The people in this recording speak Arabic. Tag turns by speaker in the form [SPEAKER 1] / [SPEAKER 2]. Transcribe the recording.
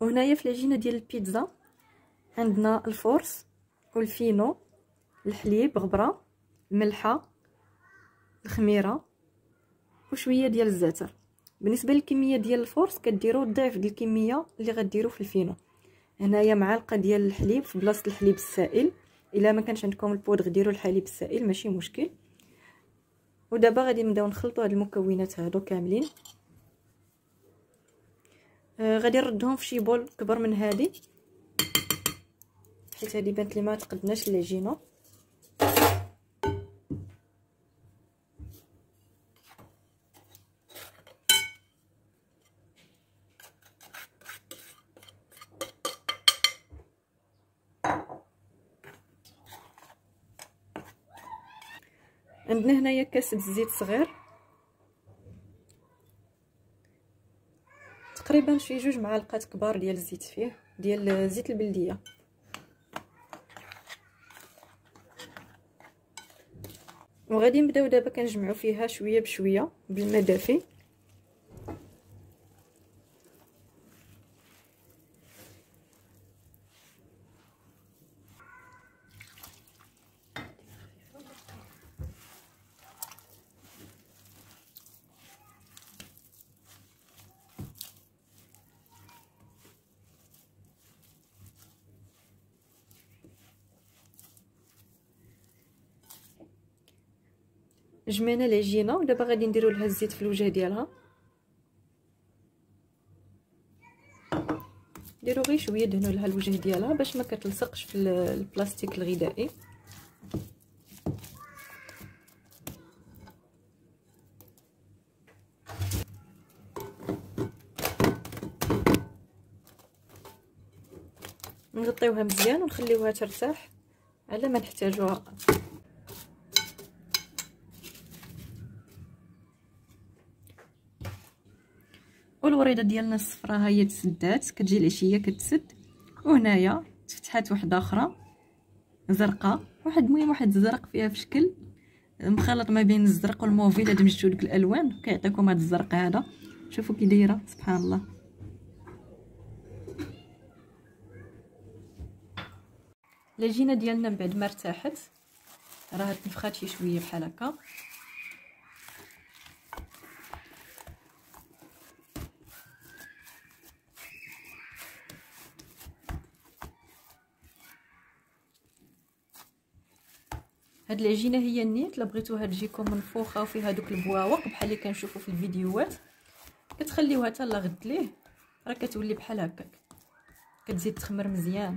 [SPEAKER 1] وهنايا في العجينه ديال البيتزا عندنا الفورس والفينو، الحليب، غبره، الملحه، الخميره وشويه ديال الزعتر. بالنسبه للكميه ديال الفورس كديروا الضعف ديال الكميه اللي غديروا في الفينو. هنايا معلقه ديال الحليب في بلاصه الحليب السائل، الا ما كانش عندكم البودغ ديروا الحليب السائل ماشي مشكل. ودابا غادي نبداو نخلطوا هاد المكونات هادو كاملين. غادي نردهم في شي بول كبر من هادي، حيت هادي بانت لي ما تقدناش العجينه. عندنا هنايا كاسه زيت صغير، تقريبا شي 2 معالق كبار ديال الزيت فيه، ديال زيت البلديه. وغادي نبداو دابا كنجمعوا فيها شويه بشويه بالماء دافي. جمعنا العجينه ودابا غادي نديروا لها الزيت في الوجه ديالها. ديروا غير شويه دهنوا لها الوجه ديالها باش ما كتلصقش في البلاستيك الغذائي. نغطيوها مزيان ونخليوها ترتاح على ما نحتاجوها. والوريده ديالنا الصفراء ها هي تسدات، كتجي العشيه كتسد. وهنايا تفتحات واحده اخرى زرقاء، المهم واحد الزرق فيها في شكل مخلط ما بين الزرق والموفي. الا دمجتو ديك الالوان كيعطيكم هذا الزرق هذا. شوفوا كي دايره سبحان الله. العجينه ديالنا من بعد ما ارتاحت راه تنفخات شي شويه بحال هكا. هاد العجينه هي النيت. لا بغيتوها تجيكم منفوخه وفيها دوك البواوق بحال اللي كنشوفوا في الفيديوهات، كتخليوها حتى لا غد ليه راه كتولي بحال هكاك، كتزيد تخمر مزيان.